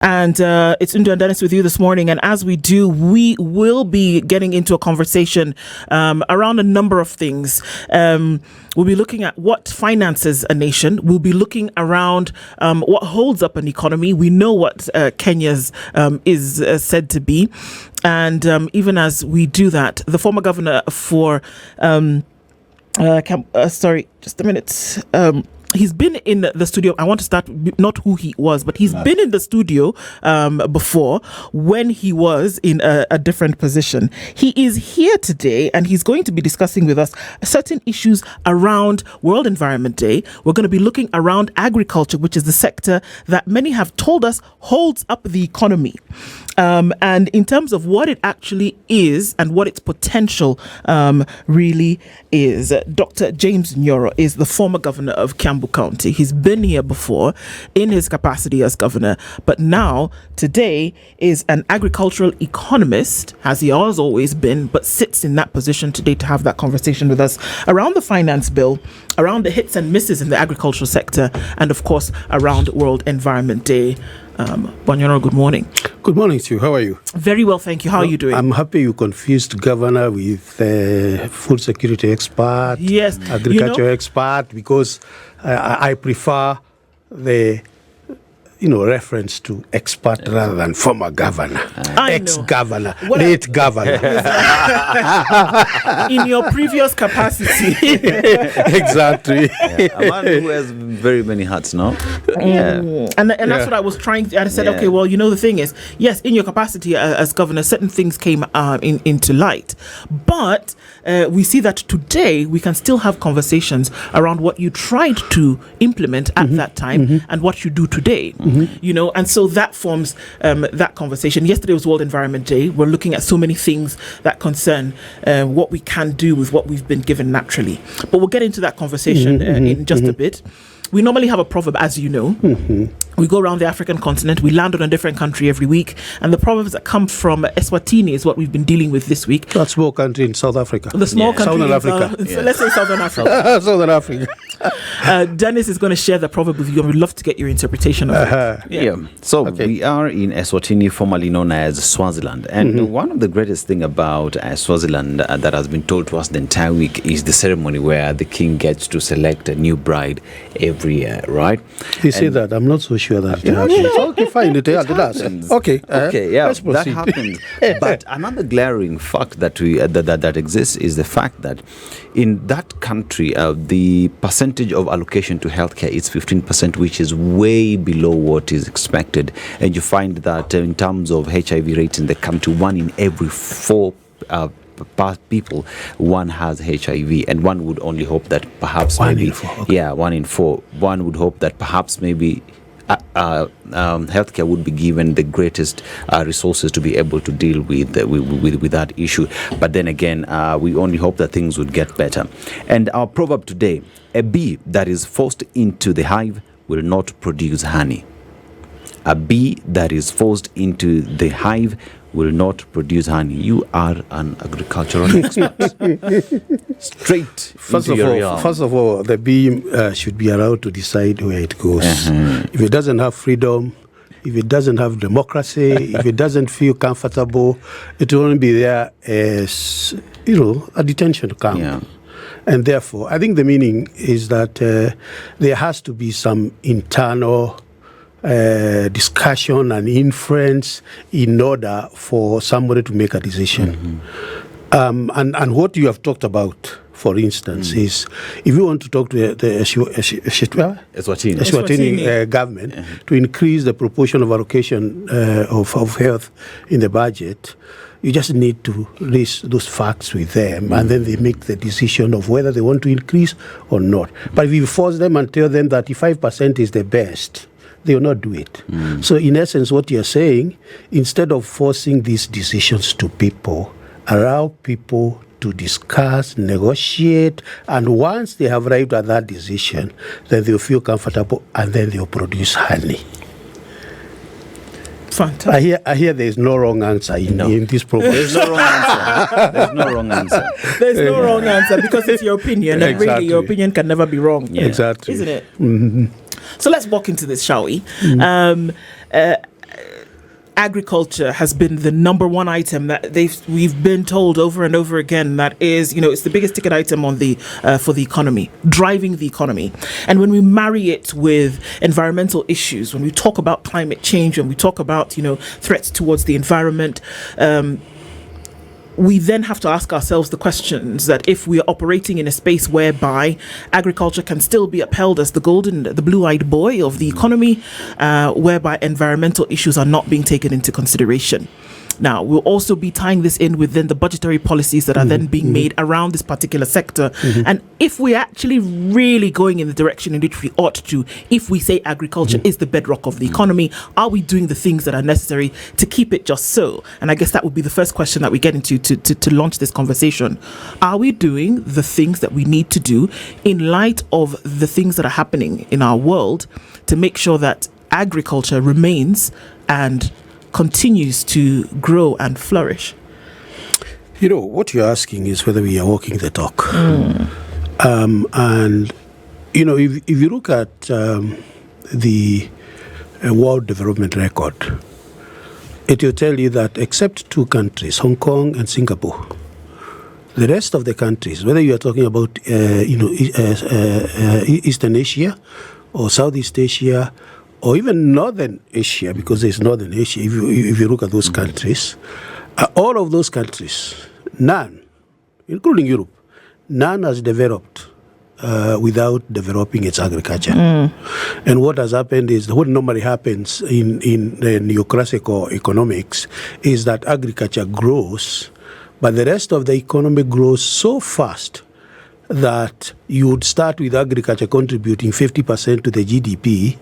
And it's Undu and Dennis with you this morning. And as we do, we will be getting into a conversation around a number of things. We'll be looking at what finances a nation. We'll be looking around what holds up an economy. We know what Kenya's is said to be. And even as we do that, the former governor for... sorry, just a minute. He's been in the studio. I want to start not who he was, but he's been in the studio before when he was in a different position. He is here today and he's going to be discussing with us certain issues around World Environment Day. We're going to be looking around agriculture, which is the sector that many have told us holds up the economy. And in terms of what it actually is and what its potential really is, Dr. James Nyoro is the former governor of Kiambu County. He's been here before in his capacity as governor, but now today is an agricultural economist, as he has always been, but sits in that position today to have that conversation with us around the finance bill, around the hits and misses in the agricultural sector, and of course around World Environment Day. Nyoro, good morning. Good morning to you. How are you? Very well, thank you. How are you doing? I'm happy you confused governor with food security expert, yes, agriculture expert, because I prefer the reference to expert rather than former governor, ex-governor, late governor. In your previous capacity. Exactly. A man who has very many hats now. And that's what I was trying to, I said, okay, well, the thing is, yes, in your capacity as governor, certain things came into light. But we see that today we can still have conversations around what you tried to implement at that time and what you do today. And so that forms that conversation. Yesterday was World Environment Day. We're looking at so many things that concern what we can do with what we've been given naturally. But we'll get into that conversation in just a bit. We normally have a proverb, as you know. We go around the African continent. We land on a different country every week. And the proverbs that come from Eswatini is what we've been dealing with this week. That small country in South Africa. The small country Southern Africa. Let's say Southern Africa. Southern Africa. Dennis is going to share the proverb with you, and we'd love to get your interpretation of it. So we are in Eswatini, formerly known as Swaziland. And one of the greatest thing about Swaziland that has been told to us the entire week is the ceremony where the king gets to select a new bride every year, right? You say that. I'm not so sure that happens. Okay, fine. It happens. Okay, let's proceed. That happens. But another glaring fact that that exists is the fact that in that country, the percentage of allocation to healthcare is 15%, which is way below what is expected. And you find that in terms of HIV rates in the country, 1 in every 4 people, one has HIV, and one would only hope that perhaps 1 in 4. Okay. 1 in 4. One would hope that perhaps maybe healthcare would be given the greatest resources to be able to deal with that issue. But then again, we only hope that things would get better. And our proverb today: a bee that is forced into the hive will not produce honey. A bee that is forced into the hive will not produce honey. You are an agricultural expert. Straight. First of all, the bee should be allowed to decide where it goes. If it doesn't have freedom, if it doesn't have democracy, if it doesn't feel comfortable, it will only be there as a detention camp. Yeah. And therefore, I think the meaning is that there has to be some internal discussion and inference in order for somebody to make a decision. And what you have talked about, for instance, is if you want to talk to the Eswatini government to increase the proportion of allocation of health in the budget, you just need to raise those facts with them, and then they make the decision of whether they want to increase or not. But if you force them and tell them that 5% is the best, they will not do it. So in essence, what you're saying, instead of forcing these decisions to people, allow people to discuss, negotiate, and once they have arrived at that decision, then they'll feel comfortable, and then they'll produce honey. Fantastic. I hear there's no wrong answer in this program. There's no wrong answer. There's no wrong answer. There's no wrong answer because it's your opinion. And really, your opinion can never be wrong. Yeah. Exactly. Isn't it? So let's walk into this, shall we? agriculture has been the number one item that we've been told over and over again that is, it's the biggest ticket item on the for the economy, driving the economy. And when we marry it with environmental issues, when we talk about climate change, when we talk about threats towards the environment, we then have to ask ourselves the questions that if we are operating in a space whereby agriculture can still be upheld as the blue-eyed boy of the economy, whereby environmental issues are not being taken into consideration. Now, we'll also be tying this in within the budgetary policies that are then being made around this particular sector. And if we're actually really going in the direction in which we ought to, if we say agriculture is the bedrock of the economy, are we doing the things that are necessary to keep it just so? And I guess that would be the first question that we get into to launch this conversation. Are we doing the things that we need to do in light of the things that are happening in our world to make sure that agriculture remains and continues to grow and flourish? What you're asking is whether we are walking the talk. And, if you look at the World Development Record, it will tell you that except two countries, Hong Kong and Singapore, the rest of the countries, whether you are talking about, Eastern Asia or Southeast Asia, or even Northern Asia, because there's Northern Asia, if you look at those countries, all of those countries, none, including Europe, none has developed without developing its agriculture. And what has happened is, what normally happens in the neoclassical economics is that agriculture grows, but the rest of the economy grows so fast that you would start with agriculture contributing 50% to the GDP,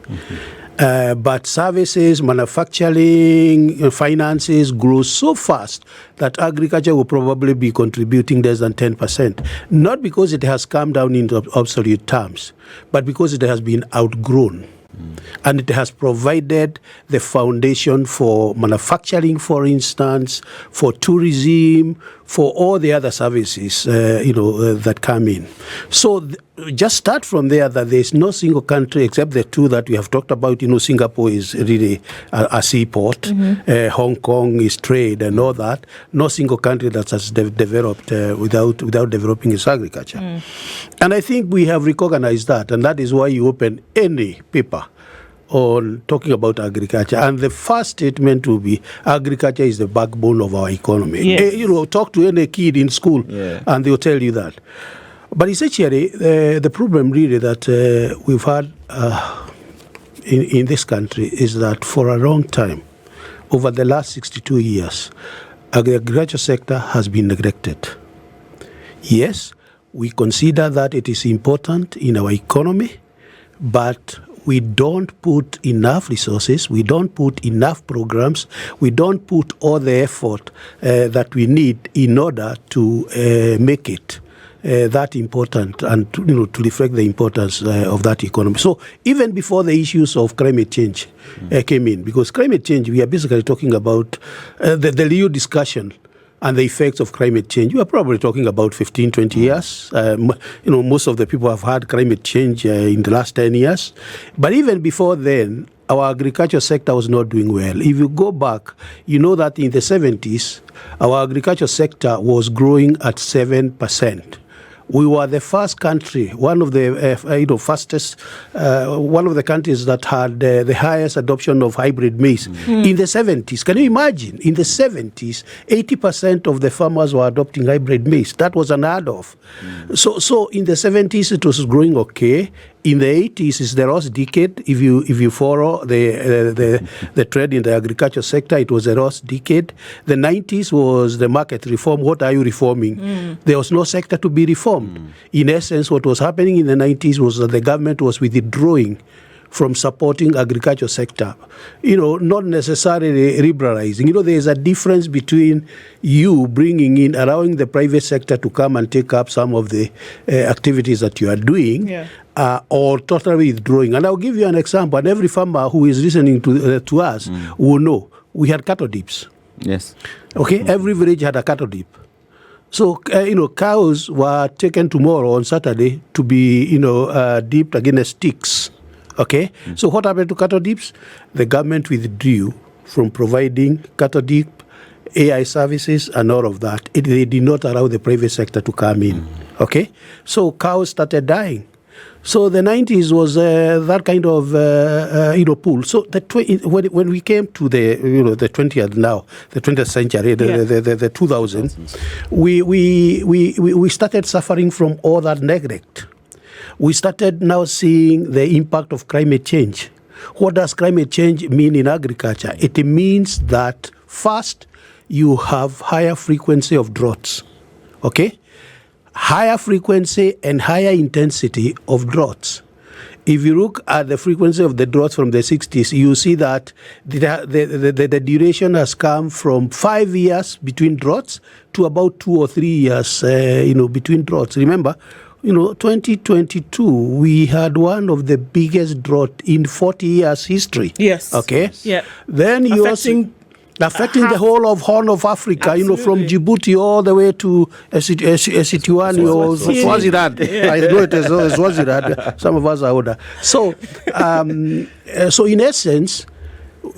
but services, manufacturing, finances grow so fast that agriculture will probably be contributing less than 10%. Not because it has come down into absolute terms, but because it has been outgrown. And it has provided the foundation for manufacturing, for instance, for tourism, for all the other services, that come in. So just start from there that there is no single country except the two that we have talked about. Singapore is really a seaport. Hong Kong is trade and all that. No single country that has developed without developing its agriculture. And I think we have recognized that, and that is why you open any paper on talking about agriculture, and the first statement will be agriculture is the backbone of our economy. Yes. Talk to any kid in school, and they'll tell you that. But essentially, the problem really that we've had in this country is that for a long time, over the last 62 years, the agriculture sector has been neglected. Yes, we consider that it is important in our economy, but we don't put enough resources, we don't put enough programs, we don't put all the effort that we need in order to make it that important and to reflect the importance of that economy. So even before the issues of climate change came in, because climate change, we are basically talking about the real discussion and the effects of climate change. We are probably talking about 15, 20 years. Most of the people have had climate change in the last 10 years. But even before then, our agriculture sector was not doing well. If you go back, you know that in the 70s, our agriculture sector was growing at 7%. We were the first country, one of the one of the countries that had the highest adoption of hybrid maize in the 70s. Can you imagine? In the 70s, 80% of the farmers were adopting hybrid maize. That was unheard of. So in the 70s, it was growing okay. In the 80s is the Ross decade. If you follow the trend in the agriculture sector, it was a Ross decade. The 90s was the market reform. What are you reforming? There was no sector to be reformed. In essence, what was happening in the 90s was that the government was withdrawing from supporting agriculture sector, not necessarily liberalizing. There is a difference between you bringing in, allowing the private sector to come and take up some of the activities that you are doing, or totally withdrawing. And I'll give you an example, and every farmer who is listening to us will know. We had cattle dips. Yes. Okay, every village had a cattle dip. So, cows were taken tomorrow on Saturday to be, dipped against sticks. Okay? So what happened to cattle dips? The government withdrew from providing cathodic AI services and all of that. They did not allow the private sector to come in. Okay, so cows started dying. So the 90s was that kind of pool. So when we came to the the 20th century, the 2000s, we started suffering from all that neglect. We started now seeing the impact of climate change. What does climate change mean in agriculture? It means that first, you have higher frequency of droughts, okay? Higher frequency and higher intensity of droughts. If you look at the frequency of the droughts from the 60s, you see that the duration has come from 5 years between droughts to about 2 or 3 years, between droughts. Remember, 2022, we had one of the biggest drought in 40 years history. Yes. Okay? Yeah. Then you affecting the whole of Horn of Africa, from Djibouti all the way to Esituani or Swaziland. I know it is Swaziland. Some of us are older. So, so in essence,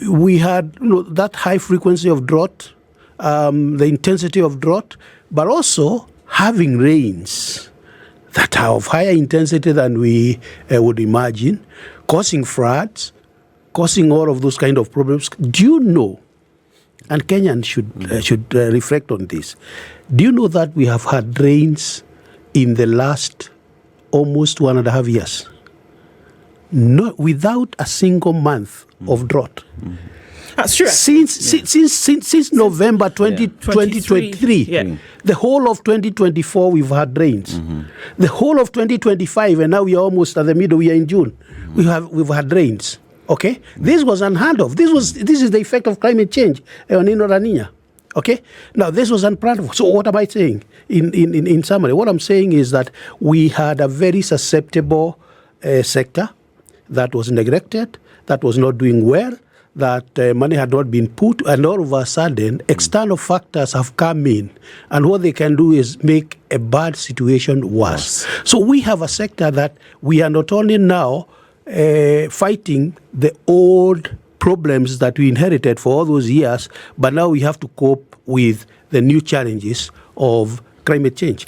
we had that high frequency of drought, the intensity of drought, but also having rains that are of higher intensity than we would imagine, causing floods, causing all of those kind of problems. Do you know? And Kenyans should reflect on this. Do you know that we have had rains in the last almost 1.5 years? No, without a single month of drought. That's true. Since November 2023, the whole of 2024 we've had rains. The whole of 2025, and now we are almost at the middle. We are in June. We've had rains. Okay, this was unheard of. This is the effect of climate change, El Nino La Nina. Okay, now this was unplanned for. So what am I saying in summary? What I'm saying is that we had a very susceptible sector that was neglected, that was not doing well, that money had not been put, and all of a sudden external factors have come in, and what they can do is make a bad situation worse. So we have a sector that we are not only now fighting the old problems that we inherited for all those years, but now we have to cope with the new challenges of climate change.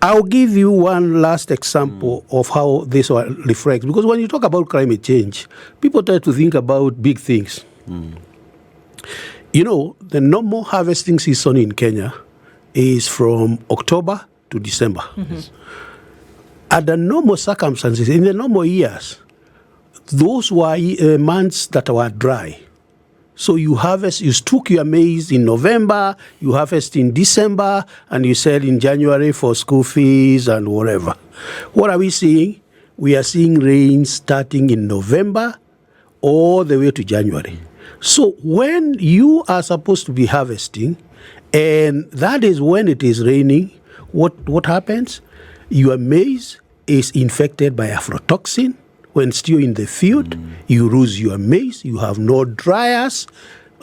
I'll give you one last example of how this one reflects, because when you talk about climate change, people try to think about big things. The normal harvesting season in Kenya is from October to December. Under normal circumstances, in the normal years, those were months that were dry. So you stock your maize in November, you harvest in December, and you sell in January for school fees and whatever. What are we seeing? We are seeing rain starting in November all the way to January. So when you are supposed to be harvesting, and that is when it is raining, what happens? Your maize is infected by aflatoxin. When still in the field, you lose your maize, you have no dryers,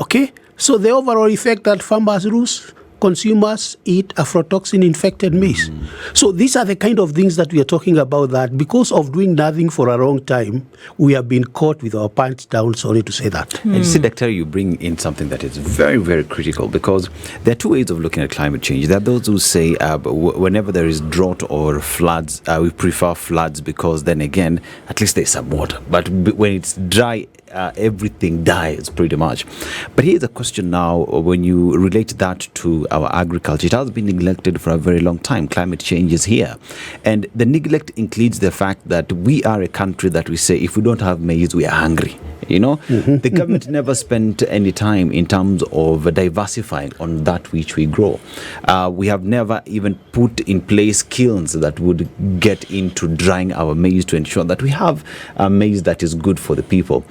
okay? So the overall effect that farmers lose, consumers eat aflatoxin-infected maize. So these are the kind of things that we are talking about, that because of doing nothing for a long time, we have been caught with our pants down, sorry to say that. And you see, Dr. You bring in something that is very, very critical, because there are two ways of looking at climate change. There are those who say whenever there is drought or floods, we prefer floods because then again, at least there's some water. But when it's dry, everything dies pretty much. But here's a question now, when you relate that to our agriculture, it has been neglected for a very long time. Climate change is here. And the neglect includes the fact that we are a country that we say, if we don't have maize, we are hungry. The government never spent any time in terms of diversifying on that which we grow. We have never even put in place kilns that would get into drying our maize to ensure that we have maize that is good for the people.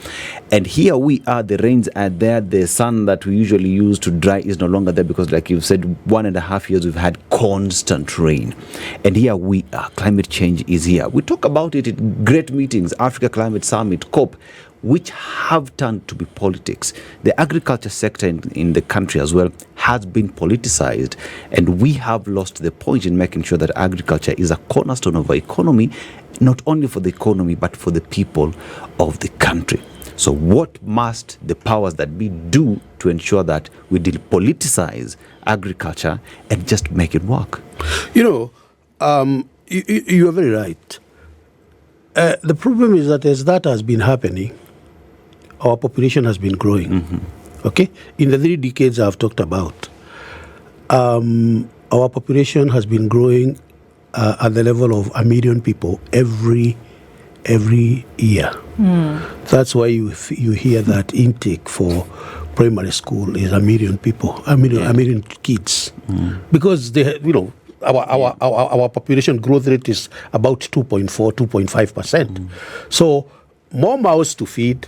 And here we are, the rains are there, the sun that we usually use to dry is no longer there, because like you've said, 1.5 years we've had constant rain. And here we are, climate change is here. We talk about it at great meetings, Africa Climate Summit, COP, which have turned to be politics. The agriculture sector in the country as well has been politicized, and we have lost the point in making sure that agriculture is a cornerstone of our economy, not only for the economy, but for the people of the country. So what must the powers that be do to ensure that we depoliticize agriculture and just make it work? You are very right. The problem is that as that has been happening, our population has been growing. Okay? In the 3 decades I've talked about, our population has been growing at the level of 1 million people every year. That's why you hear that intake for primary school is 1 million people, 1 million kids, because our population growth rate is about 2.5%. So more mouths to feed,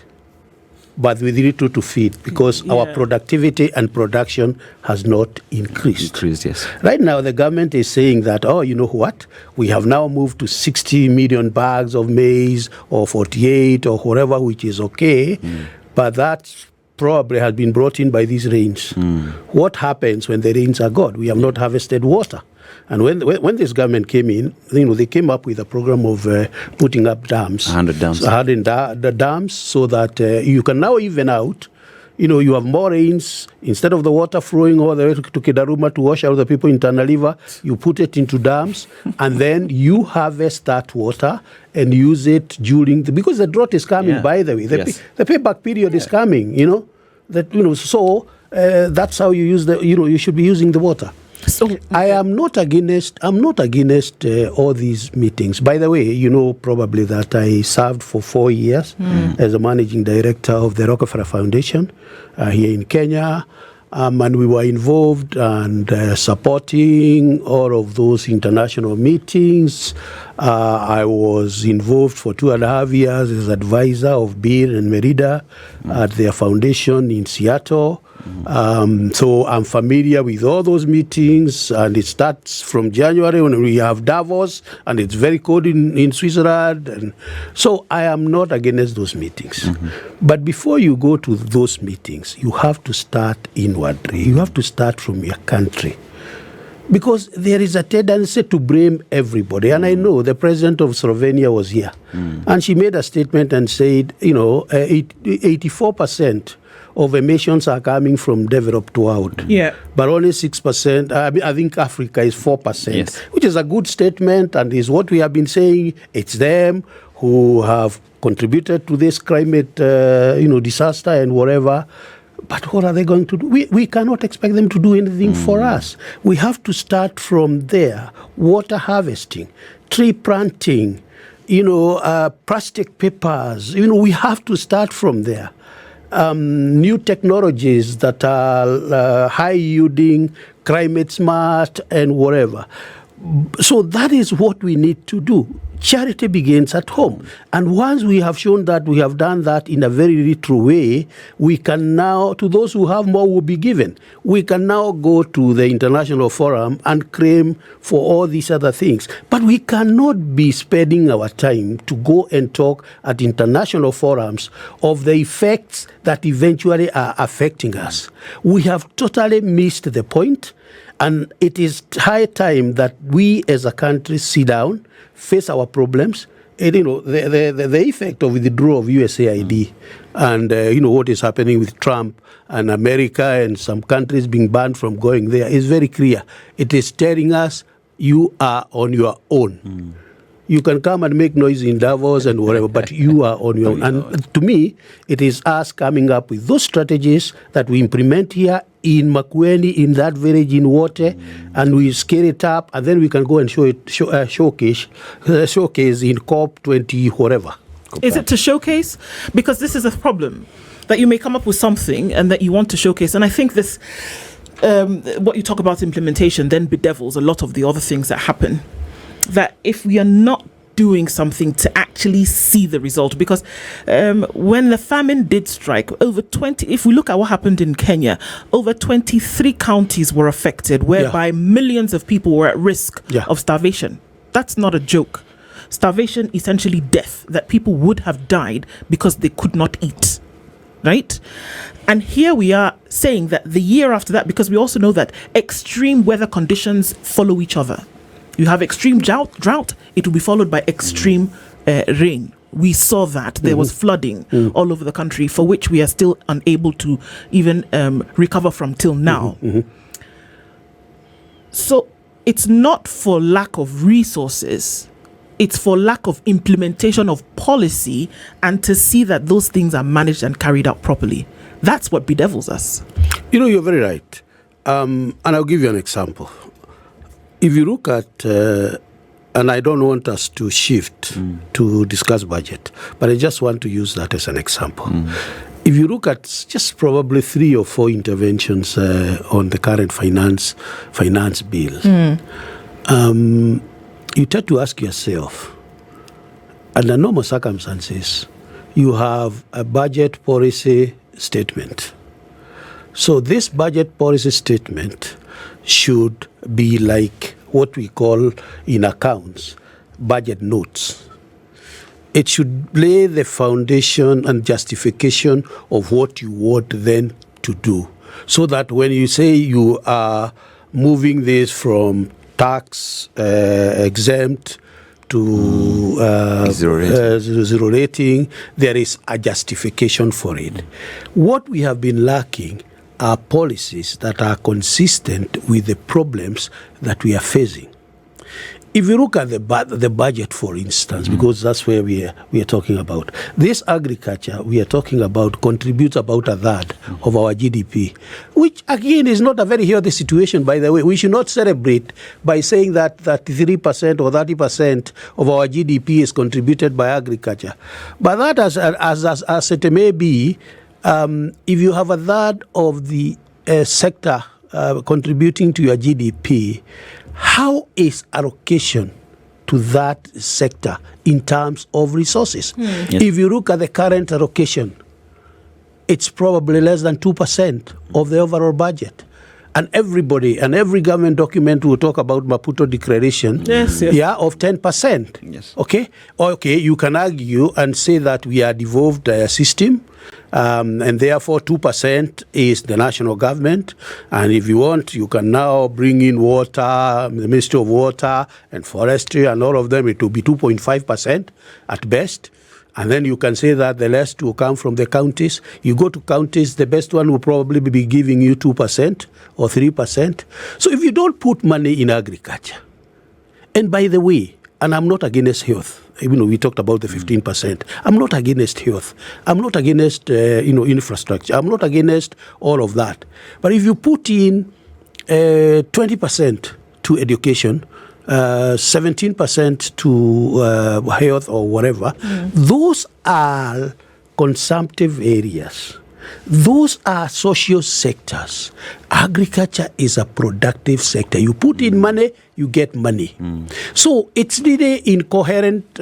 but with little to feed, because our productivity and production has not increased. Yes. Right now, the government is saying that, you know what? We have now moved to 60 million bags of maize, or 48, or whatever, which is okay. But that probably has been brought in by these rains. What happens when the rains are gone? We have not harvested water. And when this government came in, they came up with a program of putting up dams. 100 dams. 100 dams, so that you can now even out. You have more rains. Instead of the water flowing all the way to Kidaruma to wash out the people in Tana River, you put it into dams, and then you harvest that water and use it because the drought is coming, by the way. The payback period is coming, so that's how you use you should be using the water. So I am not against all these meetings. By the way, you know probably that I served for 4 years as a managing director of the Rockefeller Foundation here in Kenya, and we were involved and supporting all of those international meetings. I was involved for 2.5 years as advisor of Bill and Merida at their foundation in Seattle. So I'm familiar with all those meetings, and it starts from January when we have Davos, and it's very cold in Switzerland. And so I am not against those meetings. But before you go to those meetings, you have to start inwardly. You have to start from your country. Because there is a tendency to blame everybody. And I know the president of Slovenia was here. And she made a statement and said, 84% of emissions are coming from developed world. But only 6%, I think Africa is 4%, which is a good statement and is what we have been saying. It's them who have contributed to this climate, disaster and whatever. But what are they going to do? We cannot expect them to do anything for us. We have to start from there. Water harvesting, tree planting, plastic papers. We have to start from there. New technologies that are high yielding, climate smart, and whatever. So that is what we need to do. Charity begins at home. And once we have shown that we have done that in a very literal way, we can now, to those who have more will be given. We can now go to the international forum and claim for all these other things. But we cannot be spending our time to go and talk at international forums of the effects that eventually are affecting us. We have totally missed the point. And it is high time that we as a country sit down, face our problems, and, the effect of the withdrawal of USAID and, what is happening with Trump and America and some countries being banned from going there is very clear. It is telling us you are on your own. You can come and make noise in Davos and whatever, but you are on your own. And to me, it is us coming up with those strategies that we implement here in Makueni, in that village in Wote, and we scale it up, and then we can go and showcase in COP20, whatever. Is it to showcase? Because this is a problem, that you may come up with something and that you want to showcase. And I think this, what you talk about implementation, then bedevils a lot of the other things that happen. That if we are not doing something to actually see the result, because when the famine did strike, if we look at what happened in Kenya, over 23 counties were affected, whereby millions of people were at risk of starvation. That's not a joke. Starvation, essentially death, that people would have died because they could not eat. Right? And here we are saying that the year after that, because we also know that extreme weather conditions follow each other. You have extreme drought, it will be followed by extreme rain. we saw that there was flooding all over the country, for which we are still unable to even recover from till now. So it's not for lack of resources, it's for lack of implementation of policy and to see that those things are managed and carried out properly. That's what bedevils us. You're very right. And I'll give you an example. If you look at, and I don't want us to shift to discuss budget, but I just want to use that as an example. If you look at just probably 3 or 4 interventions on the current finance bill, you tend to ask yourself, under normal circumstances, you have a budget policy statement. So this budget policy statement should be like what we call in accounts budget notes. It should lay the foundation and justification of what you want then to do, so that when you say you are moving this from tax exempt to zero rating, there is a justification for it. What we have been lacking are policies that are consistent with the problems that we are facing. If you look at the budget, for instance, because that's where we are talking about, this agriculture we are talking about contributes about a third of our GDP, which again is not a very healthy situation, by the way. We should not celebrate by saying that 33% or 30% of our GDP is contributed by agriculture. But that as it may be, if you have a third of the sector contributing to your GDP, how is allocation to that sector in terms of resources? Yes. If you look at the current allocation, it's probably less than 2% of the overall budget. And everybody and every government document will talk about Maputo Declaration, of 10%. Yes. Okay, you can argue and say that we are a devolved system, and therefore 2% is the national government. And if you want, you can now bring in water, the Ministry of Water and Forestry and all of them. It will be 2.5% at best. And then you can say that the rest will come from the counties. You go to counties, the best one will probably be giving you 2% or 3%. So if you don't put money in agriculture, and by the way, and I'm not against health. We talked about the 15%. I'm not against health. I'm not against infrastructure. I'm not against all of that. But if you put in 20% to education, 17% to health or whatever, those are consumptive areas. Those are social sectors. Agriculture is a productive sector. You put in money, you get money. So it's really incoherent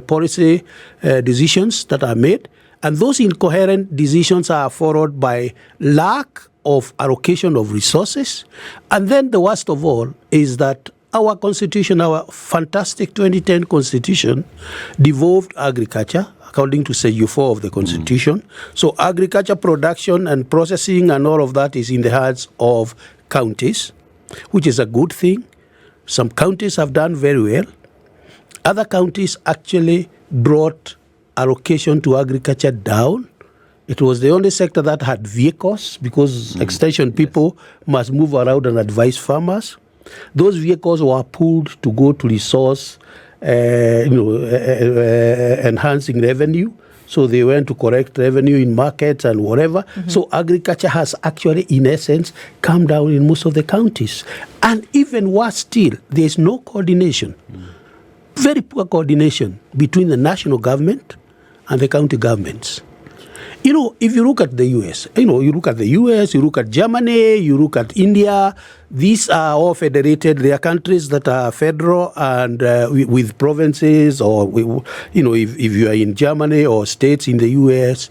policy decisions that are made, and those incoherent decisions are followed by lack of allocation of resources. And then the worst of all is that our constitution, our fantastic 2010 constitution, devolved agriculture, according to Schedule 4 of the constitution. So agriculture production and processing and all of that is in the hands of counties, which is a good thing. Some counties have done very well. Other counties actually brought allocation to agriculture down. It was the only sector that had vehicles, because extension people must move around and advise farmers. Those vehicles were pulled to go to resource, enhancing revenue. So they went to correct revenue in markets and whatever. So agriculture has actually, in essence, come down in most of the counties. And even worse still, there is no coordination, very poor coordination between the national government and the county governments. If you look at the US, you look at the US, you look at Germany, you look at India, these are all federated. They are countries that are federal and with provinces, or, if you are in Germany or states in the US,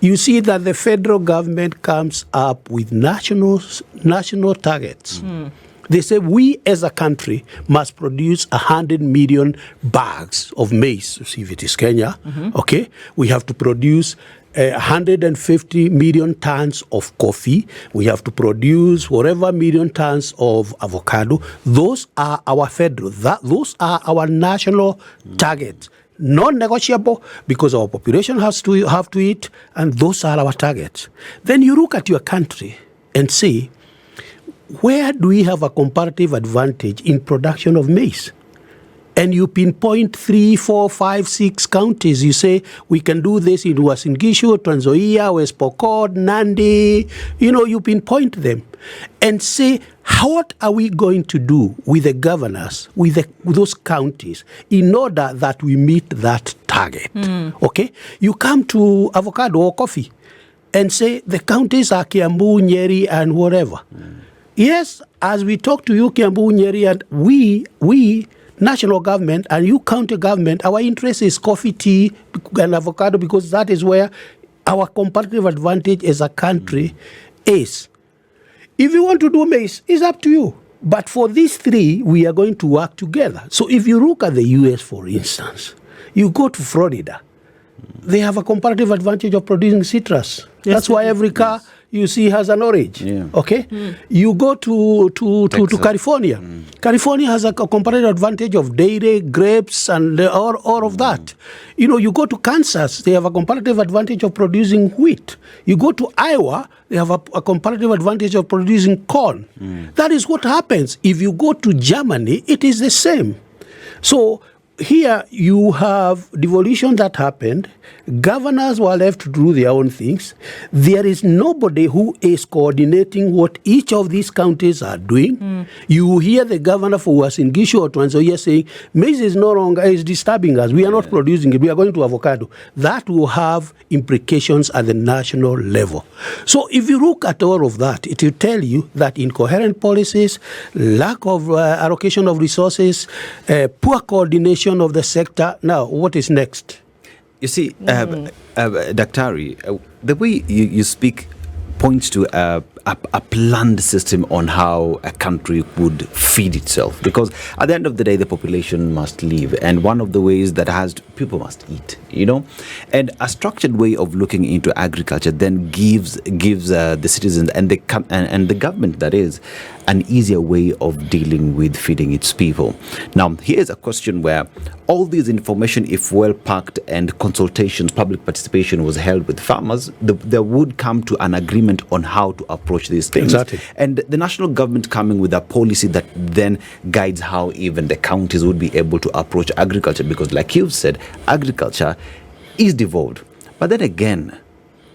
you see that the federal government comes up with national targets. They say we as a country must produce 100 million bags of maize. See if it is Kenya, okay? We have to produce 150 million tons of coffee. We have to produce whatever million tons of avocado. Those are our federal, those are our national targets. non-negotiable, because our population has to eat, and those are our targets. Then you look at your country and say, where do we have a comparative advantage in production of maize? And you pinpoint 3, 4, 5, 6 counties. You say, we can do this in Uasin Gishu, Trans Nzoia, West Pokot, Nandi. You pinpoint them and say, what are we going to do with the governors, with those counties, in order that we meet that target? Okay? You come to avocado or coffee and say, the counties are Kiambu, Nyeri, and whatever. Yes, as we talk to you, Kiambu, Nyeri, and we national government and you county government, our interest is coffee, tea, and avocado, because that is where our comparative advantage as a country is. If you want to do maize, it's up to you. But for these three, we are going to work together. So if you look at the US, for instance, you go to Florida, they have a comparative advantage of producing citrus. Yes, that's why every car you see has an orange. Okay? You go to California. California has a comparative advantage of dairy, grapes, and all of that. You go to Kansas, they have a comparative advantage of producing wheat. You go to Iowa, they have a comparative advantage of producing corn. That is what happens. If you go to Germany, it is the same. So here you have devolution that happened. Governors were left to do their own things. There is nobody who is coordinating what each of these counties are doing. You hear the governor for Uasin Gishu or Trans Nzoia saying, maize is no longer is disturbing us. We are not producing it. We are going to avocado. That will have implications at the national level. So if you look at all of that, it will tell you that incoherent policies, lack of allocation of resources, poor coordination of the sector. Now, what is next? You see, Daktari, the way you speak points to a planned system on how a country would feed itself. Because at the end of the day, the population must live. And one of the ways that people must eat, And a structured way of looking into agriculture then gives the citizens and the government, that is, an easier way of dealing with feeding its people. Now, here's a question where all this information, if well packed and consultations, public participation was held with farmers, there would come to an agreement on how to approach these things. Exactly. And the national government coming with a policy that then guides how even the counties would be able to approach agriculture, because like you've said, agriculture is devolved. But then again,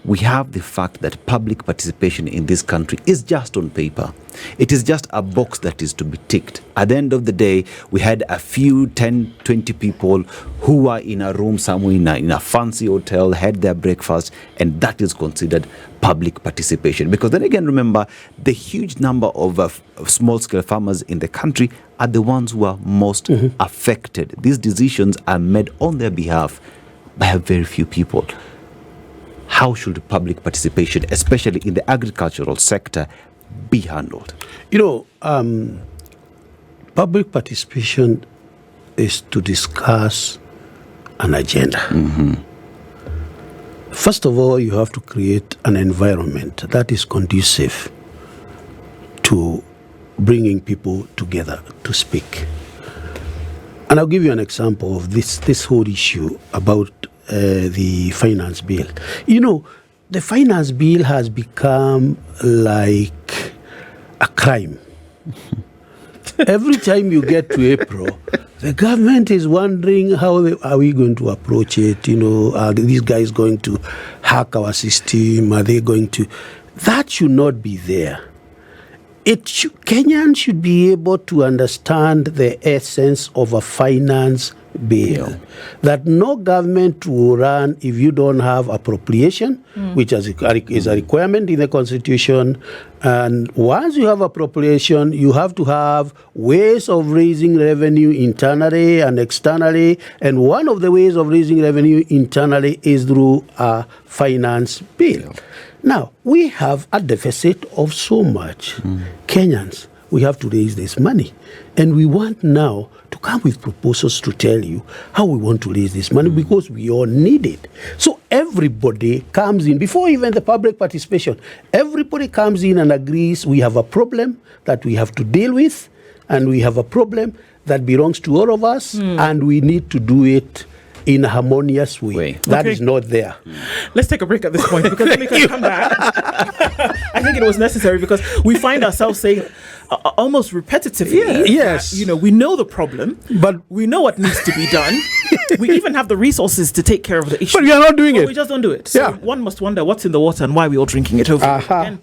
we have the fact that public participation in this country is just on paper. It is just a box that is to be ticked. At the end of the day, we had a few 10, 20 people who were in a room somewhere in a fancy hotel, had their breakfast, and that is considered public participation. Because then again, remember, the huge number of small-scale farmers in the country are the ones who are most affected. These decisions are made on their behalf by a very few people. How should public participation, especially in the agricultural sector, be handled? Public participation is to discuss an agenda. First of all, you have to create an environment that is conducive to bringing people together to speak. And I'll give you an example of this whole issue about the finance bill. The finance bill has become like a crime. Every time you get to April, the government is wondering how are we going to approach it. Are these guys going to hack our system? Are they going to? That should not be there. Kenyans should be able to understand the essence of a finance bill. That no government will run if you don't have appropriation, which is a requirement in the Constitution. And once you have appropriation, you have to have ways of raising revenue internally and externally. And one of the ways of raising revenue internally is through a finance bill. Now, we have a deficit of so much. Kenyans, we have to raise this money. And we want now to come with proposals to tell you how we want to raise this money because we all need it. So everybody comes in, before even the public participation, everybody comes in and agrees we have a problem that we have to deal with, and we have a problem that belongs to all of us, and we need to do it in a harmonious way. That is not there. Let's take a break at this point because then we can come back. I think it was necessary because we find ourselves saying almost repetitively, yes, that, we know the problem, but we know what needs to be done. We even have the resources to take care of the issue. But we are not doing it. We just don't do it. So one must wonder what's in the water and why we're all drinking it over again.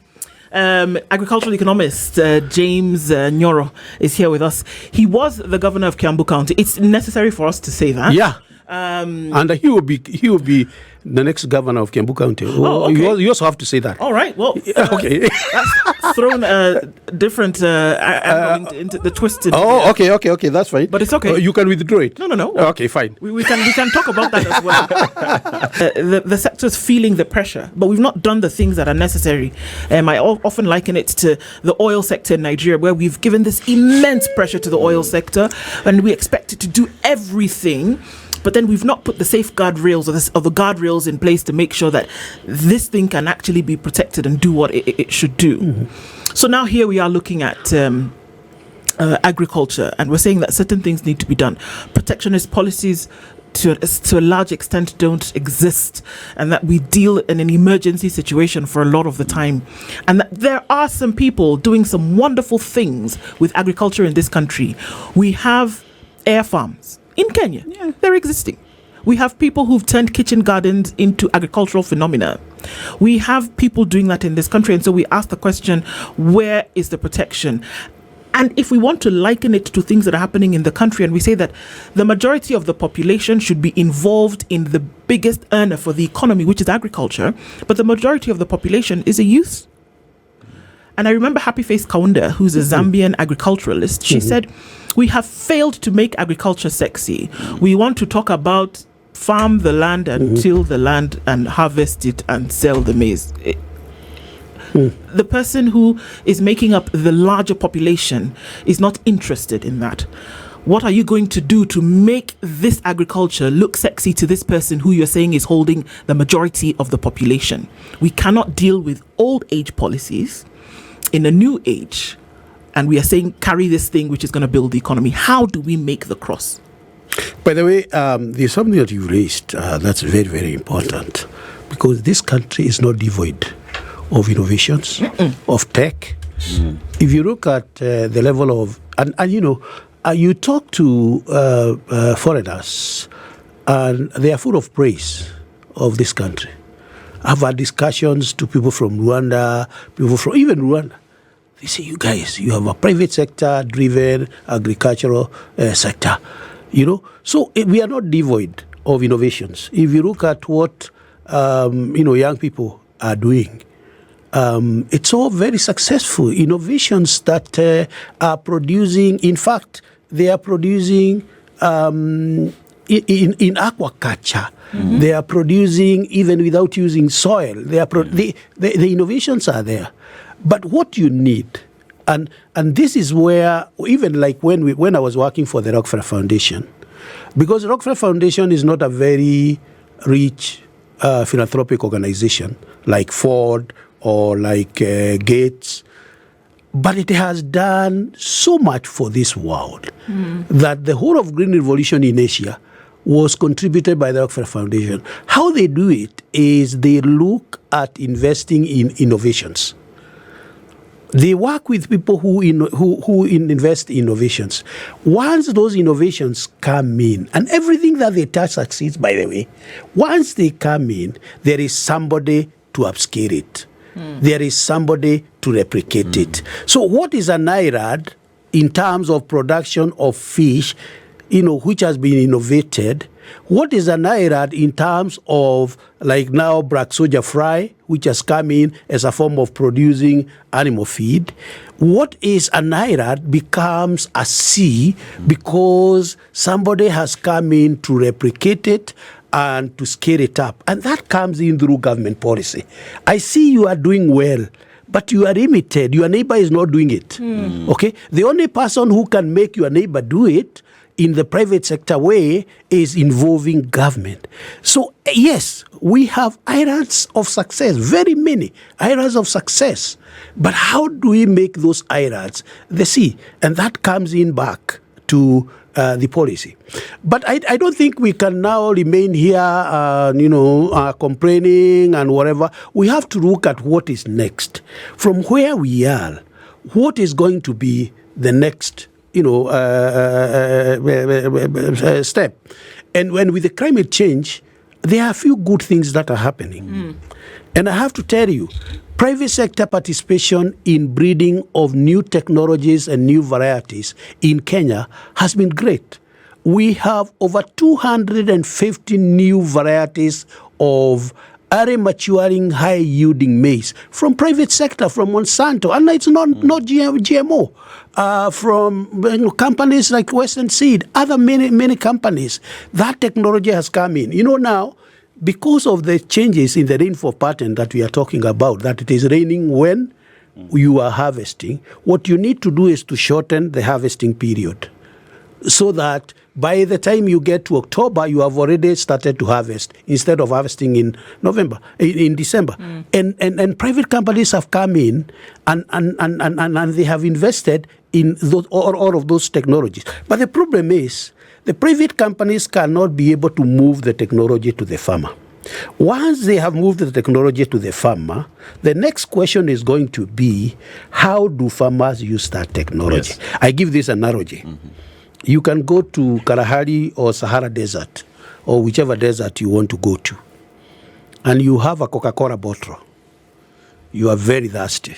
Agricultural economist James Nyoro is here with us. He was the governor of Kiambu County. It's necessary for us to say that. Yeah. And he will be the next governor of Kiambu County. Okay. You also have to say that. All right. Well, okay. That's thrown a different angle into the twisted. Okay. That's fine. But it's okay. You can withdraw it. No. Okay, fine. We can talk about that as well. The sector's feeling the pressure, but we've not done the things that are necessary. I often liken it to the oil sector in Nigeria, where we've given this immense pressure to the oil sector, and we expect it to do everything. But then we've not put the safeguard rails or the guardrails in place to make sure that this thing can actually be protected and do what it should do. Mm-hmm. So now here we are looking at agriculture, and we're saying that certain things need to be done. Protectionist policies to a large extent don't exist, and that we deal in an emergency situation for a lot of the time, and that there are some people doing some wonderful things with agriculture in this country. We have air farms in Kenya. They're existing. We have people who've turned kitchen gardens into agricultural phenomena. We have people doing that in this country, and so we ask the question, where is the protection? And if we want to liken it to things that are happening in the country, and we say that the majority of the population should be involved in the biggest earner for the economy, which is agriculture, but the majority of the population is a youth. And I remember Happy Face Kaunda, who's a Zambian agriculturalist, she said, we have failed to make agriculture sexy. We want to talk about farm the land and till the land and harvest it and sell the maize. The person who is making up the larger population is not interested in that. What are you going to do to make this agriculture look sexy to this person who you're saying is holding the majority of the population? We cannot deal with old age policies in a new age, and we are saying carry this thing which is going to build the economy. How do we make the cross? By the way, there's something that you raised that's very, very important, because this country is not devoid of innovations, of tech. If you look at the level of, and you talk to foreigners, and they are full of praise of this country. I've had discussions to people from Rwanda, people from even Rwanda. They say, you guys, you have a private sector driven agricultural sector, So we are not devoid of innovations. If you look at what young people are doing, it's all very successful innovations that are producing. In fact, they are producing in aquaculture. They are producing even without using soil. The innovations are there. But what you need, and this is where, even like when I was working for the Rockefeller Foundation, because the Rockefeller Foundation is not a very rich philanthropic organization like Ford or like Gates, but it has done so much for this world that the whole of Green Revolution in Asia was contributed by the Rockefeller Foundation. How they do it is they look at investing in innovations. They work with people who invest in innovations. Once those innovations come in, and everything that they touch succeeds, by the way, once they come in, there is somebody to upscale it. There is somebody to replicate it. So what is an IRAD in terms of production of fish, which has been innovated? What is an IRAD in terms of, like now, black soldier fry, which has come in as a form of producing animal feed? What is an IRAD becomes a C because somebody has come in to replicate it and to scale it up. And that comes in through government policy. I see you are doing well, but you are limited. Your neighbor is not doing it. Okay? The only person who can make your neighbor do it in the private sector way is involving government. So, yes, we have IRADs of success, very many IRADs of success. But how do we make those IRADs the C? And that comes in back to the policy. But I don't think we can now remain here, complaining and whatever. We have to look at what is next. From where we are, what is going to be the next, step. And when with the climate change, there are a few good things that are happening. And I have to tell you, private sector participation in breeding of new technologies and new varieties in Kenya has been great. We have over 250 new varieties of early maturing, high-yielding maize from private sector, from Monsanto, and it's not GMO, from companies like Western Seed, other many companies. That technology has come in. Now, because of the changes in the rainfall pattern that we are talking about, that it is raining when you are harvesting, what you need to do is to shorten the harvesting period so that by the time you get to October, you have already started to harvest instead of harvesting in December. And private companies have come in and they have invested in all of those technologies. But the problem is, the private companies cannot be able to move the technology to the farmer. Once they have moved the technology to the farmer, the next question is going to be, how do farmers use that technology? Yes. I give this analogy. You can go to Kalahari or Sahara Desert, or whichever desert you want to go to, and you have a Coca-Cola bottle. You are very thirsty.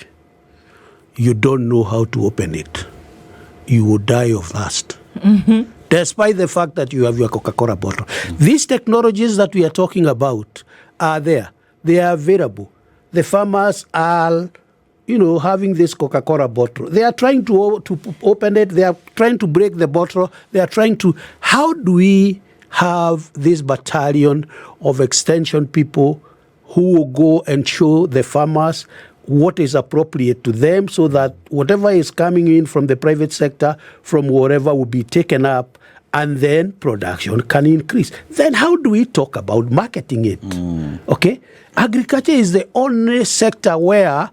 You don't know how to open it. You will die of thirst. Despite the fact that you have your Coca-Cola bottle. These technologies that we are talking about are there. They are available. The farmers are, having this Coca-Cola bottle. They are trying to open it. They are trying to break the bottle. They are trying to, how do we have this battalion of extension people who will go and show the farmers what is appropriate to them so that whatever is coming in from the private sector, from wherever, will be taken up and then production can increase. Then how do we talk about marketing it? Okay? Agriculture is the only sector where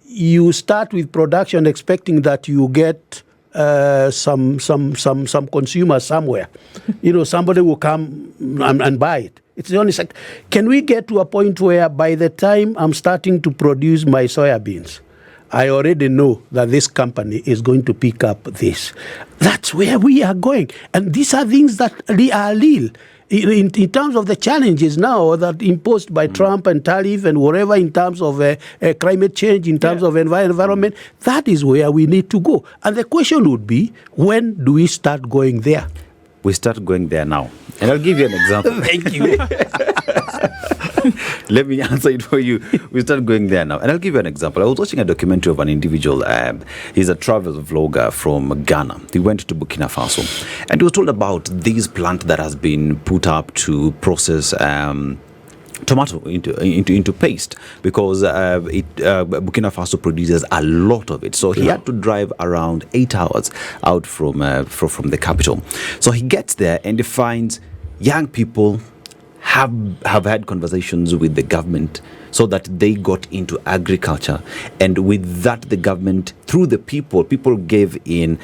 you start with production expecting that you get some consumer somewhere. Somebody will come and buy it. It's the only sector. Can we get to a point where by the time I'm starting to produce my soybeans, I already know that this company is going to pick up this? That's where we are going. And these are things that are real. In terms of the challenges now that imposed by Trump and tariff and whatever, in terms of climate change, in terms of environment, that is where we need to go. And the question would be, when do we start going there? We start going there now. And I'll give you an example. Thank you. Let me answer it for you. We start going there now. And I'll give you an example. I was watching a documentary of an individual. He's a travel vlogger from Ghana. He went to Burkina Faso. And he was told about this plant that has been put up to process tomato into paste, because Burkina Faso produces a lot of it. So he had to drive around 8 hours out from the capital. So he gets there and he finds young people have had conversations with the government so that they got into agriculture. And with that, the government, through the people gave in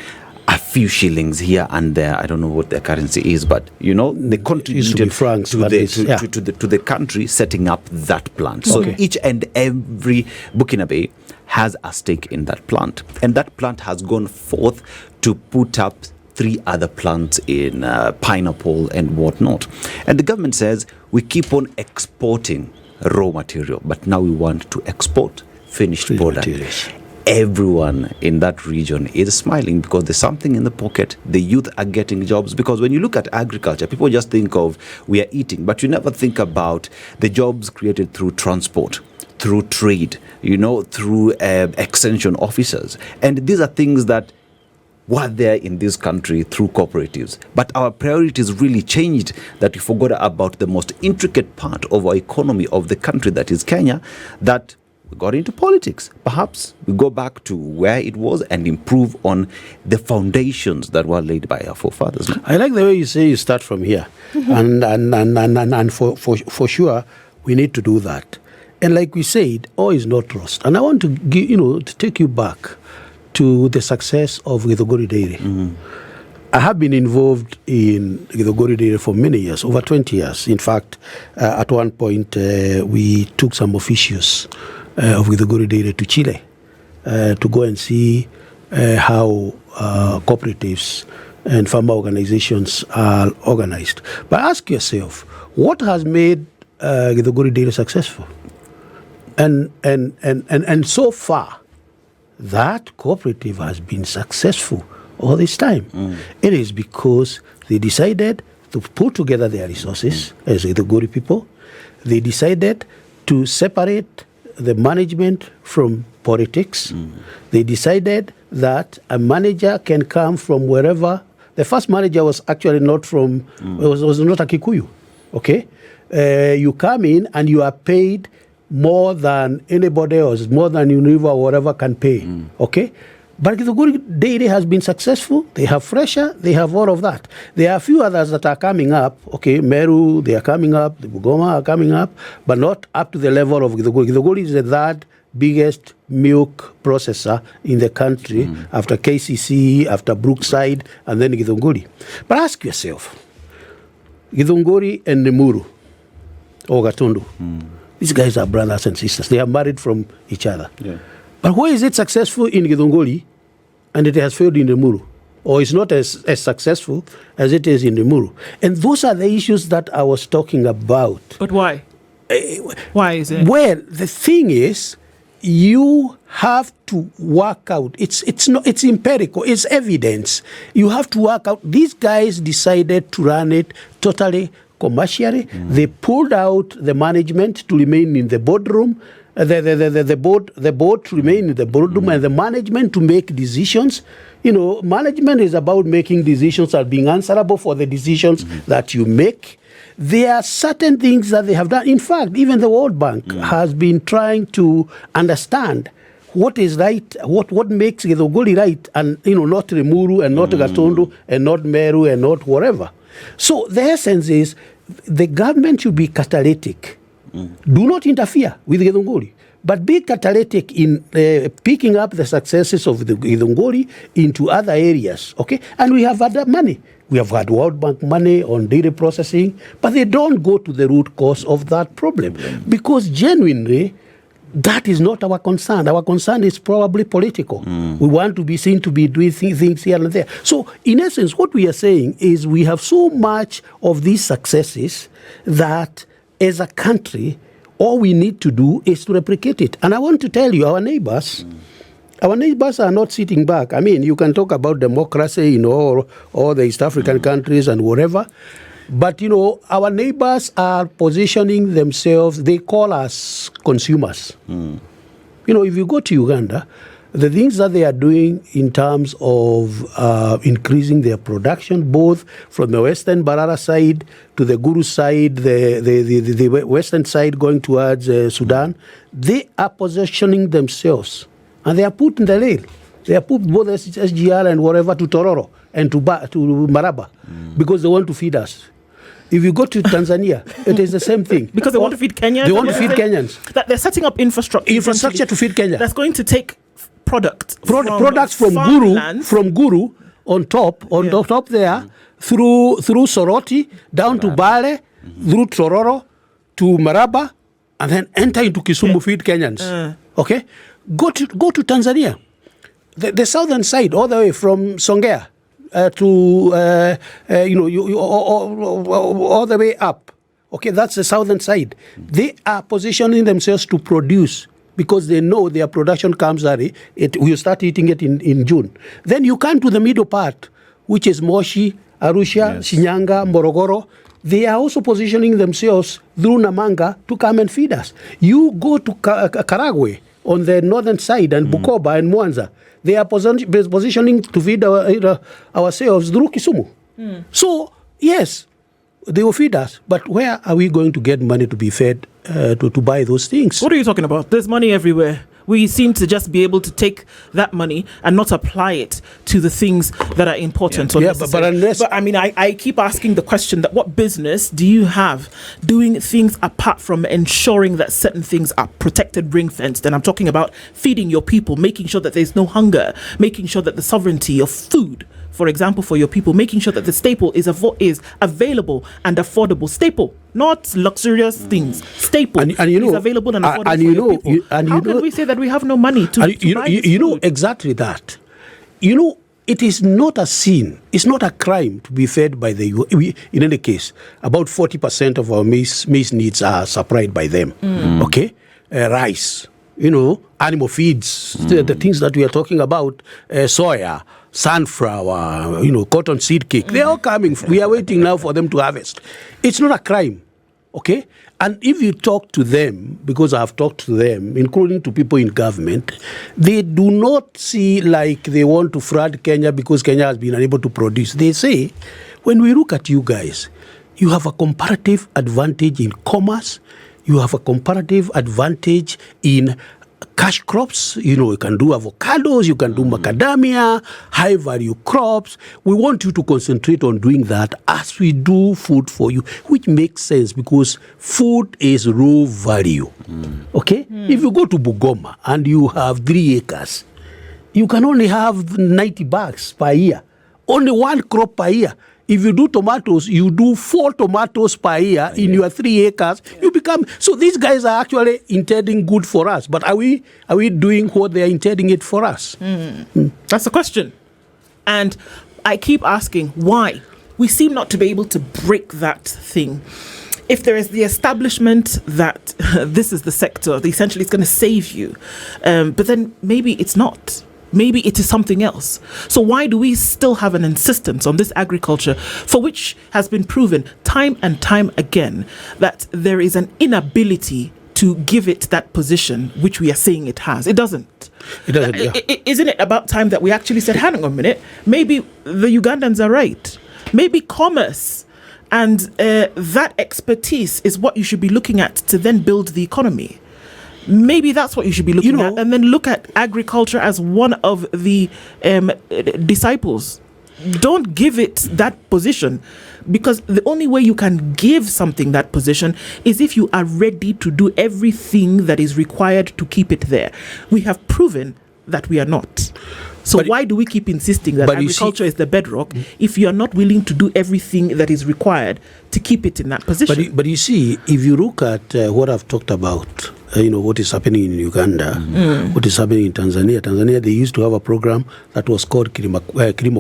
a few shillings here and there. I don't know what their currency is, but they contributed francs, to the country setting up that plant. So each and every Burkinabe has a stake in that plant, and that plant has gone forth to put up 3 other plants in pineapple and whatnot. And the government says, we keep on exporting raw material, but now we want to export finished product. Materials. Everyone in that region is smiling because there's something in the pocket. The youth are getting jobs, because when you look at agriculture, people just think of we are eating, but you never think about the jobs created through transport, through trade, through extension officers. And these are things that were there in this country through cooperatives. But our priorities really changed, that we forgot about the most intricate part of our economy of the country, that is Kenya, that we got into politics. Perhaps we go back to where it was and improve on the foundations that were laid by our forefathers. I like the way you say you start from here. And for sure, we need to do that. And like we said, all is not lost. And I want to give, to take you back to the success of Githunguri Dairy. I have been involved in Githunguri dairy for many years, over 20 years. In fact, at one point, we took some officials of Githunguri dairy to Chile to go and see how cooperatives and farmer organizations are organized. But ask yourself, what has made Githunguri dairy successful? And so far, that cooperative has been successful all this time. It is because they decided to put together their resources as Githunguri people. They decided to separate the management from politics. They decided that a manager can come from wherever. The first manager was actually not from, was not a Kikuyu, okay? You come in and you are paid more than anybody else, more than Unilever or whatever can pay, okay? But Githunguri dairy has been successful. They have Fresher, they have all of that. There are a few others that are coming up, okay? Meru, they are coming up, the Bugoma are coming up, but not up to the level of Githunguri. Githunguri is the third biggest milk processor in the country after KCC, after Brookside, and then Githunguri. But ask yourself, Githunguri and Nemuru, or Gatundu, these guys are brothers and sisters. They are married from each other. Yeah. But why is it successful in Githunguri and it has failed in Nemuru? Or it's not as successful as it is in Nemuru? And those are the issues that I was talking about. But why? Why is it? Well, the thing is, you have to work out. It's empirical. It's evidence. You have to work out. These guys decided to run it totally commercially. They pulled out the management to remain in the boardroom. The board to remain in the boardroom and the management to make decisions. You know, management is about making decisions and being answerable for the decisions that you make. There are certain things that they have done. In fact, even the World Bank has been trying to understand what is right, what makes Githunguri right, and not Remuru and not Gatundu and not Meru and not whatever. So the essence is the government should be catalytic. Do not interfere with Githunguri, but be catalytic in picking up the successes of the Githunguri into other areas, okay? And we have had money. We have had World Bank money on dairy processing, but they don't go to the root cause of that problem because genuinely, that is not our concern. Our concern is probably political. We want to be seen to be doing things here and there. So, in essence, what we are saying is we have so much of these successes that as a country, all we need to do is to replicate it. And I want to tell you, our neighbors are not sitting back. I mean, you can talk about democracy in all the East African countries and whatever, but, our neighbors are positioning themselves, they call us consumers. If you go to Uganda, the things that they are doing in terms of increasing their production, both from the Western Barara side to the Guru side, the Western side going towards Sudan, they are positioning themselves. And they are put in the rail. They are put both SGR and whatever to Tororo and to Maraba because they want to feed us. If you go to Tanzania, it is the same thing. Because they want to feed Kenyans? They want to feed Kenyans. That they're setting up infrastructure to feed Kenya. That's going to take products from Guru on top there through Soroti down to Bale, through Tororo to Maraba, and then enter into Kisumu, feed Kenyans. Okay? Go to Tanzania, the southern side, all the way from Songea to all the way up. Okay, that's the southern side. They are positioning themselves to produce because they know their production comes early. We'll start eating it in June. Then you come to the middle part, which is Moshi, Arusha, Shinyanga, Morogoro. They are also positioning themselves through Namanga to come and feed us. You go to Karagwe on the northern side and Bukoba and Mwanza. They are positioning to feed ourselves through Kisumu. So, yes, they will feed us. But where are we going to get money to be fed to buy those things? What are you talking about? There's money everywhere. We seem to just be able to take that money and not apply it to the things that are important. But I mean, I keep asking the question that what business do you have doing things apart from ensuring that certain things are protected, ring-fenced? And I'm talking about feeding your people, making sure that there's no hunger, making sure that the sovereignty of food, for example, for your people, making sure that the staple is available and affordable. Staple, not luxurious things. Staple is available and affordable for your people. How can we say that we have no money to buy this food? Exactly that. It is not a sin. It's not a crime to be fed by in any case, about 40% of our maize needs are supplied by them. Okay? Rice, animal feeds, the things that we are talking about, soya, sunflower, cotton seed cake. They're all coming. We are waiting now for them to harvest. It's not a crime, okay? And if you talk to them, because I've talked to them, including to people in government, they do not see like they want to flood Kenya because Kenya has been unable to produce. They say, when we look at you guys, you have a comparative advantage in commerce, you have a comparative advantage in cash crops, you can do avocados, you can do macadamia, high value crops. We want you to concentrate on doing that as we do food for you, which makes sense because food is raw value. Okay? If you go to Bugoma and you have 3 acres, you can only have 90 bags per year. Only one crop per year. If you do tomatoes, you do 4 tomatoes per year in your 3 acres. You become so. These guys are actually intending good for us, but are we doing what they are intending it for us? That's the question, and I keep asking why. We seem not to be able to break that thing. If there is the establishment that this is the sector, essentially it's going to save you, but then maybe it's not. Maybe it is something else. So why do we still have an insistence on this agriculture for which has been proven time and time again that there is an inability to give it that position which we are saying it has? It doesn't. Isn't it about time that we actually said, hang on a minute, maybe the Ugandans are right. Maybe commerce and that expertise is what you should be looking at to then build the economy. Maybe that's what you should be looking at, and then look at agriculture as one of the disciples. Don't give it that position, because the only way you can give something that position is if you are ready to do everything that is required to keep it there. We have proven that we are not. So why do we keep insisting that agriculture is the bedrock if you are not willing to do everything that is required to keep it in that position? But you see, if you look at what I've talked about, what is happening in Uganda, what is happening in Tanzania. Tanzania, they used to have a program that was called Kilimo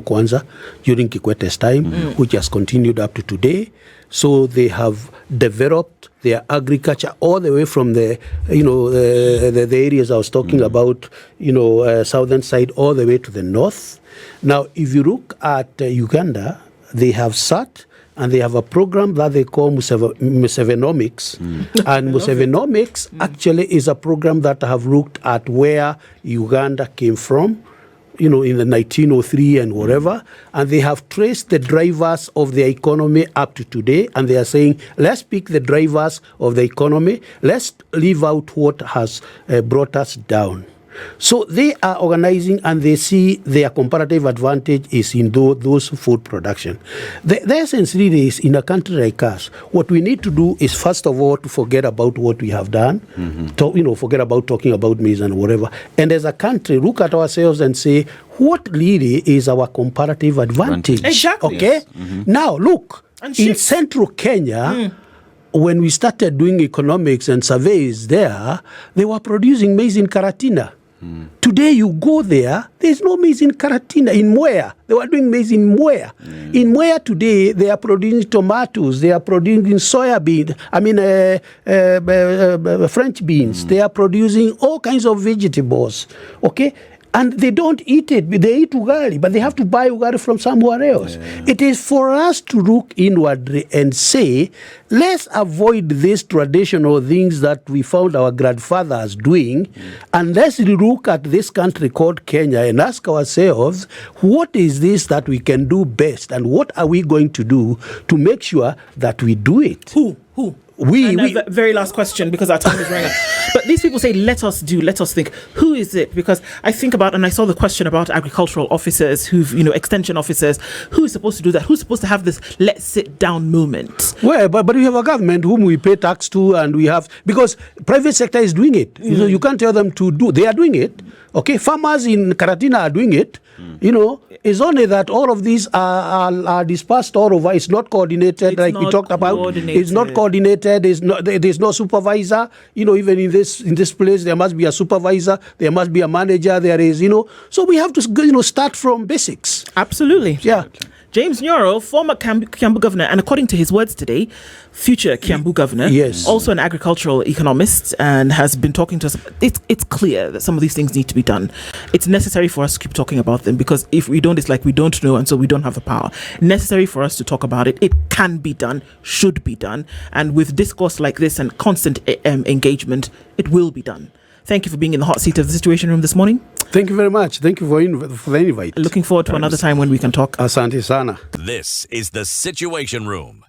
Kwanza during Kikwete's time, which has continued up to today. So they have developed their agriculture all the way from the areas I was talking about, southern side, all the way to the north. Now, if you look at Uganda, they have sat and they have a program that they call Musevenomics. And Musevenomics actually is a program that have looked at where Uganda came from, in the 1903 and whatever, and they have traced the drivers of the economy up to today, and they are saying, let's pick the drivers of the economy, let's leave out what has brought us down. So they are organizing, and they see their comparative advantage is in those food production. The essence really is, in a country like us, what we need to do is, first of all, to forget about what we have done, forget about talking about maize and whatever. And as a country, look at ourselves and say, what really is our comparative advantage? Exactly. Okay? Yes. Now, look, in central Kenya, when we started doing economics and surveys there, they were producing maize in Karatina. Today you go there's no maize in Karatina. In Mwea, they were doing maize in Mwea. In Mwea today, they are producing tomatoes, they are producing soya beans, French beans, they are producing all kinds of vegetables, okay? And they don't eat it. They eat ugali, but they have to buy ugali from somewhere else. It is for us to look inwardly and say, let's avoid these traditional things that we found our grandfathers doing, and let's look at this country called Kenya and ask ourselves, what is this that we can do best, and what are we going to do to make sure that we do it? Who? we very last question, because our time is running out. But these people say, let us think. Who is it? Because I think about, and I saw the question about agricultural officers extension officers. Who is supposed to do that? Who's supposed to have this let's sit down moment? Well, but we have a government whom we pay tax to, and we have, because private sector is doing it. You can't tell them to do. They are doing it. Okay, farmers in Karatina are doing it. It's only that all of these are dispersed all over. It's not coordinated, like we talked about. It's not coordinated. There's no supervisor. Even in this place, there must be a supervisor. There must be a manager. There is, So we have to, start from basics. Absolutely. Yeah. James Nyoro, former Kiambu governor, and according to his words today, future Kiambu governor, yes, also an agricultural economist, and has been talking to us. It's clear that some of these things need to be done. It's necessary for us to keep talking about them, because if we don't, it's like we don't know, and so we don't have the power. Necessary for us to talk about it. It can be done, should be done, and with discourse like this and constant engagement, it will be done. Thank you for being in the hot seat of the Situation Room this morning. Thank you very much. Thank you for the invite. Looking forward to another time when we can talk. Asante sana. This is the Situation Room.